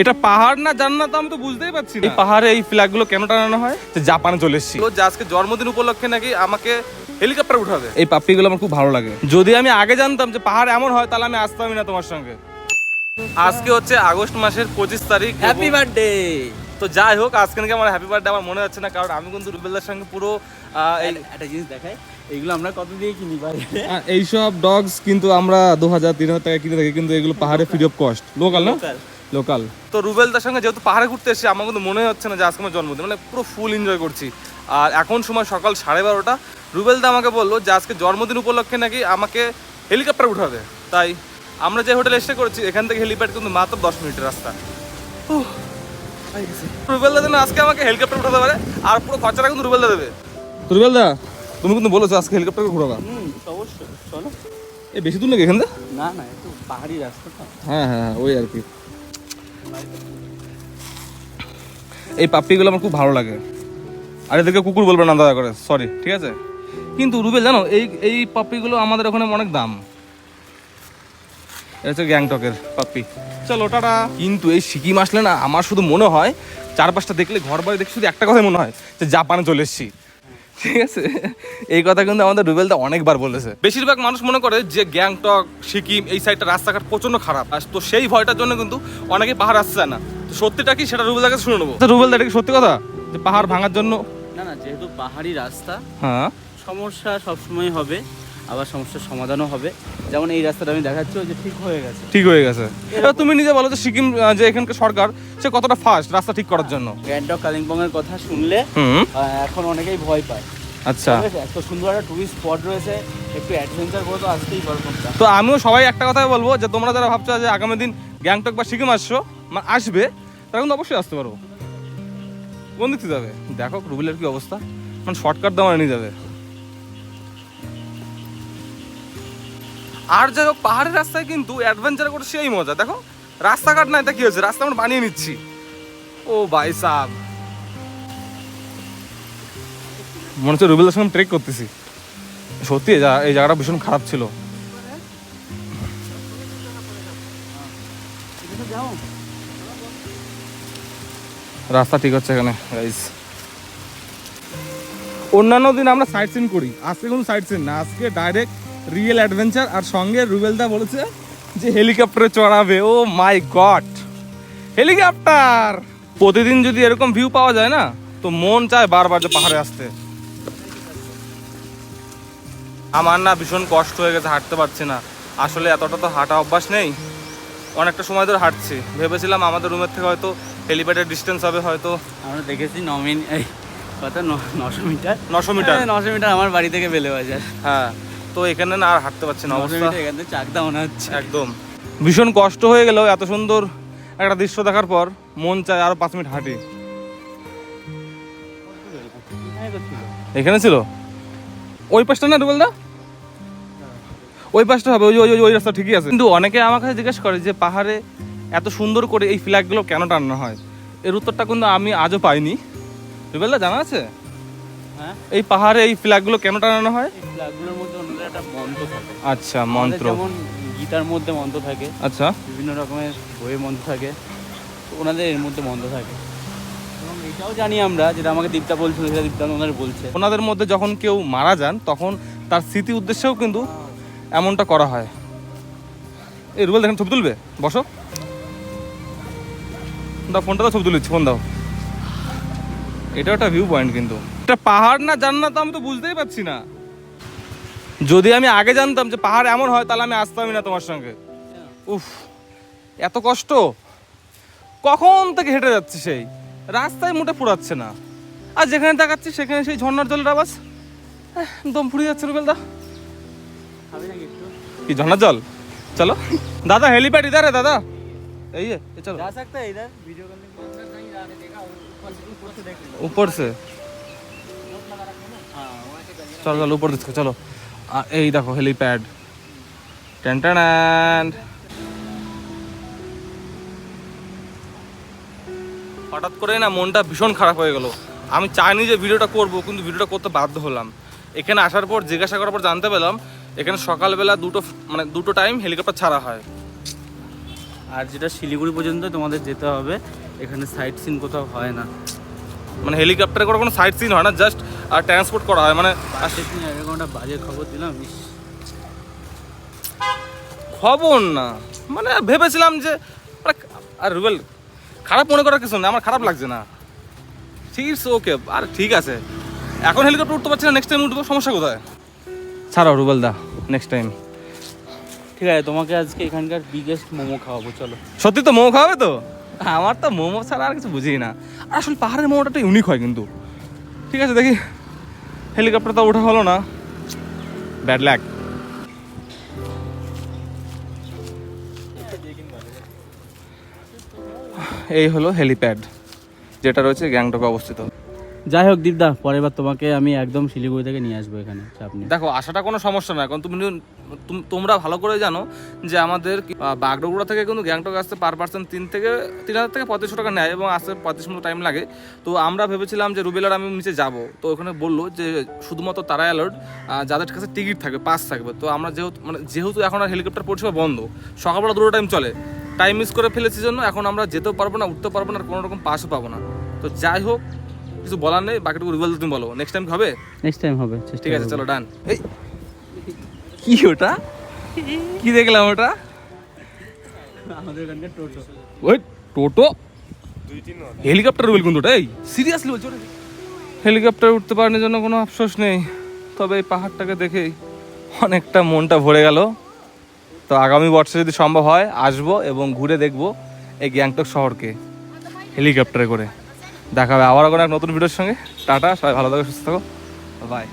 এটা পাহাড় না জান্নাত আমি তো বুঝতেই পারছি না। এই পাহাড়ে এই ফ্ল্যাগগুলো কেন টানানো হয়? জাপানে চলে এসেছি, যে আজকে জন্মদিন উপলক্ষে নাকি আমাকে হেলিকপ্টার উঠাবে। এই পাপ্পিগুলো আমার খুব ভালো লাগে। যদি আমি আগে জানতাম যে পাহাড় এমন হয় তাহলে আমি আসতামই না তোমার সঙ্গে। আজকে হচ্ছে আগস্ট মাসের 25 তারিখ। Happy birthday. তো যাই হোক, আজকে নাকি আমার হ্যাপি বার্থডে আমার মনে হচ্ছে না, কারণ আমি কিন্তু রুবেলদার সঙ্গে পুরো একটা জিনিস দেখাই, এইগুলো আমরা কত দিয়ে কিনি ভাই? এইসব ডগস কিন্তু আমরা 2000-3000 টাকা কিনে থাকি, কিন্তু এগুলো পাহাড়ে ফ্রি অফ কস্ট, লোকাল না, লোকাল। তো রুবেলদার সঙ্গে যেহেতু পাহাড়ে ঘুরতে এসেছি, আমার কিন্তু মনে হচ্ছে না যে আজকে আমার জন্মদিন, মানে পুরো ফুল এনজয় করছি। আর এখন সময় সকাল 12:30। রুবেলদা আমাকে বললো যে আজকে জন্মদিন উপলক্ষে নাকি আমাকে হেলিকপ্টার উঠাবে। তাই আমরা যে হোটেলে স্টে করেছি এখান থেকে হেলিপ্যাড কিন্তু মাত্র 10 মিনিটের রাস্তা। রুবেলদা যেন আজকে আমাকে হেলিকপ্টার উঠাতে পারে, আর পুরো খরচাটা কিন্তু রুবেলদা দেবে। রুবেলদা, তুমি কিন্তু বলেছো আজকে হেলিকপ্টার ঘুরাবা। অবশ্যই, চলো। এই বেশি দূর নাকি এখান থেকে? না না, একটু পাহাড়ি রাস্তা তো। হ্যাঁ হ্যাঁ, ওই আর কি। এই পাপ্পিগুলো আমার খুব ভালো লাগে। আর এদেরকে কুকুর বলবে না দয়া করে, সরি, ঠিক আছে? কিন্তু রুবেল জানো, এই পাপ্পিগুলো আমাদের ওখানে অনেক দাম। এটা হচ্ছে গ্যাংটকের পাপ্পি। চলো টাটা। কিন্তু এই সিকিম আসলে না আমার শুধু মনে হয়, চারপাশটা দেখলে, ঘর বাড়ি দেখে শুধু একটা কথাই মনে হয় যে জাপানে চলে এসেছি, ঠিক আছে? এই কথা কিন্তু আমাদের রুবেলদা অনেকবার বলেছে। বেশিরভাগ মানুষ মনে করে যে গ্যাংটক, সিকিম এই সাইডটা রাস্তাঘাট প্রচন্ড খারাপ, আর তো সেই ভয়টার জন্য কিন্তু অনেকে পাহাড় আসছে না। তো সত্যিটা কি সেটা রুবেলদার কাছে শুনে নেবো। রুবেলদা, এটা কি সত্যি কথা যে পাহাড় ভাঙার জন্য? না না, যেহেতু পাহাড়ি রাস্তা, হ্যাঁ, সমস্যা সবসময় হবে, আবার সমস্যার সমাধানও হবে। যেমন এই রাস্তাটা আমি দেখাচ্ছি, যে ঠিক হয়ে গেছে। ঠিক হয়ে গেছে। এবার তুমি নিজে বলো যে সিকিম, যে এখানকার সরকার, সে কতটা ফাস্ট রাস্তা ঠিক করার জন্য। গ্যাংটক কালিম্পং এর কথা শুনলে এখন অনেকেই ভয় পায়। আচ্ছা, এত সুন্দর একটা টুরিস্ট স্পট রয়েছে, একটু অ্যাডভেঞ্চার করে তো আসতেই পারবো। তো আমিও সবাই একটা কথাই বলবো যে তোমরা যারা ভাবছো যে আগামী দিন গ্যাংটক বা সিকিম আসবে, তারা কিন্তু অবশ্যই আসতে পারো। কোন দিক থেকে যাবে দেখো, রুবেলের কি অবস্থা, মানে শর্টকাট দেওয়া নিয়ে যাবে। আর যাই হোক, পাহাড়ের রাস্তায় কিন্তু অ্যাডভেঞ্চার করে সেই মজা। দেখো রাস্তাঘাট নাই, তা কি হয়েছে, রাস্তা আমরা বানিয়ে নিচ্ছি। ও ভাই সাব, মনে হচ্ছে রুবেলের সঙ্গে ট্রেক করতেছি। সত্যি এই জায়গাটা ভীষণ খারাপ ছিল। রাস্তা ঠিক হচ্ছে এখানে গাইস। অন্যান্য দিন আমরা সাইট সিন করি, আজকে কোনো সাইট সিন না, আজকে ডাইরেক্ট রিয়েল অ্যাডভেঞ্চার। আর সঙ্গে রুবেলদা বলেছে যে হেলিকপ্টারে চড়াবে। ও মাই গড, হেলিকপ্টার! প্রতিদিন যদি এরকম ভিউ পাওয়া যায় না, তো মন চায় বারবার যে পাহাড়ে আসতে। আমার না ভীষণ কষ্ট হয়ে গেছে, হাঁটতে পারছি না। আসলে এতটা তো হাঁটা অভ্যাস নেই, অনেকটা সময় ধরে হাঁটছি। ভেবেছিলাম আমাদের রুমের থেকে হয়তো হেলিপ্যাডের ডিস্টেন্স হবে হয়তো। আমরা দেখেছি 9 মিনিট, কত 900 মিটার। 900 মিটার, 900 মিটার আমার বাড়ি থেকে বেলে বাজার। হ্যাঁ, তো এখানে না আর হাঁটতে পারছি না, অবস্থা এখান থেকে চাকদা মনে হচ্ছে। একদম ভীষণ কষ্ট হয়ে গেলেও এত সুন্দর একটা দৃশ্য দেখার পর মন চায় আরো 5 মিনিট হাঁটি। এখানে ছিল ওই পাশটা না রুবেলদা? ওই পাশটা হবে, ওই ওই ওই রাস্তা ঠিকই আছে। কিন্তু অনেকে আমার কাছে জিজ্ঞেস করে যে পাহাড়ে এত সুন্দর করে এই ফ্ল্যাগগুলো কেন টানানো হয়, এর উত্তরটা কিন্তু আমি আজও পাইনি। রুবেলদা জানা আছে হ্যাঁ, এই পাহাড়ে এই ফ্ল্যাগগুলো কেন টানানো হয়? এই ফ্ল্যাগগুলোর মধ্যে ওনাদের একটা মন্ত্র থাকে। আচ্ছা, মন্ত্র। যেমন গীতার মধ্যে মন্ত্র থাকে, আচ্ছা, বিভিন্ন রকমের বইয়ের মন্ত্র থাকে, তো ওনাদের এর মধ্যে মন্ত্র থাকে। এবং এটাও জানি আমরা, যেটা আমাকে দীপটা বলছিল, সেটা দীপটা ওনাদের বলছে, ওনাদের মধ্যে যখন কেউ মারা যান তখন তার স্মৃতি উদ্দেশ্যেও কিন্তু এমনটা করা হয়। এই রুবেল দেখেন, ছবি তুলবে, বসো, দাও ফোনটা, দাও ছবি তুলেছি, ফোন দাও। এটা একটা ভিউ পয়েন্ট, কিন্তু এটা পাহাড় না জান্নাত আমি তো বুঝতেই পারছি না। যদি আমি আগে জানতাম যে পাহাড় এমন হয় তাহলে আমি আসতামই না তোমার সঙ্গে। উফ, এত কষ্ট, কখন থেকে হেঁটে যাচ্ছে, সেই রাস্তায় মোটে ফুরাচ্ছে না। আর যেখানে তাকাচ্ছি সেখানে সেই ঝর্ণার জলের আওয়াজ, দম ফুরিয়ে যাচ্ছে রুবেলদা। কি ঝর্ণার জল? চলো দাদা, হেলিপ্যাড ইধার है দাদা, এই চলো। जा सकते हैं इधर, वीडियो करने के लिए नहीं जाने देगा, ऊपर से देख लो। ऊपर से চলো চলো, উপর দিকে চলো। আর এই দেখো হেলিপ্যাড, টেন টেন। হঠাৎ করে না মনটা ভীষণ খারাপ হয়ে গেল। আমি চাইনি যে ভিডিওটা করব, কিন্তু ভিডিওটা করতে বাধ্য হলাম। এখানে আসার পর জিজ্ঞাসা করার পর জানতে পেলাম এখানে সকালবেলা দুটো টাইম হেলিকপ্টার ছাড়া হয়। আর যেটা শিলিগুড়ি পর্যন্ত তোমাদের যেতে হবে, এখানে সাইট সিন কোথাও হয় না। মানে হেলিকপ্টারে করে কোনো সাইট সিন হয় না, জাস্ট আর ট্রান্সপোর্ট করা হয়। মানে এরকম একটা বাজে খবর দিলাম। খবর না, মানে ভেবেছিলাম যে আর রুবেল খারাপ মনে করার কিছু না, আমার খারাপ লাগছে না, ঠিক আছে ওকে। আর ঠিক আছে, এখন হেলিকপ্টার উঠতে পারছি না, নেক্সট টাইম উঠবো, সমস্যা কোথায়? ছাড়াও রুবেল দা, নেক্সট টাইম। ঠিক আছে, তোমাকে আজকে এখানকার বিগেস্ট মোমো খাওয়াবো, চলো। সত্যি তো মোমো খাওয়াবে তো? আমার তো মোমো ছাড়া আর কিছু বুঝি না। আর আসলে পাহাড়ের মোমোটা একটা ইউনিক হয় কিন্তু। ঠিক আছে দেখি, হেলিকপ্টার তো ওঠা হলো না, ব্যাড ল্যাক। এই হলো হেলিপ্যাড, যেটা রয়েছে গ্যাংটকে অবস্থিত। যাই হোক দীপদা, পরের বার তোমাকে আমি একদম শিলিগুড়ি থেকে নিয়ে আসবো এখানে, চাপ নেই। দেখো আসাটা কোনো সমস্যা না, কারণ তোমরা ভালো করে জানো যে আমাদের বাগডোগরা থেকে কিন্তু গ্যাংটক আসতে পার পার্সন 3,000 থেকে 3500 টাকা নেয় এবং আসতে 35 মিনিট টাইম লাগে। তো আমরা ভেবেছিলাম যে রুবেল আর আমি নিচে যাব, তো ওখানে বললো যে শুধুমাত্র তারাই অ্যালার্ট যাদের কাছে টিকিট থাকবে, পাস থাকবে। তো আমরা যেহেতু এখন আর হেলিকপ্টার পরিষেবা বন্ধ, সকালবেলা 2টো টাইম চলে, টাইম মিস করে ফেলেছি জন্য এখন আমরা যেতেও পারবো না, উঠতেও পারবো না, আর কোনো রকম পাসও পাবো না। তো যাই হোক, কিছু বলার নেই, বাকিটুকু রুবেল তুমি বলো, নেক্সট টাইম হবে? নেক্সট টাইম হবে, ঠিক আছে, চলো ডান। এই কি ওটা, কি দেখলাম ওটা? আমাদের এখানকার টোটো। ওই টোটো হেলিকপ্টার রুবেল কিন্তু ওটা, এই সিরিয়াসলি বলছো? হেলিকপ্টার উঠতে পারার জন্য কোনো আফসোস নেই, তবে এই পাহাড়টাকে দেখেই অনেকটা মনটা ভরে গেল। তো আগামী বছর যদি সম্ভব হয় আসবো এবং ঘুরে দেখবো এই গ্যাংটক শহরকে হেলিকপ্টারে করে। দেখা হবে আবার কোনো এক নতুন ভিডিওর সঙ্গে। টাটা, সবাই ভালো থাকো, সুস্থ থাকো, বাই।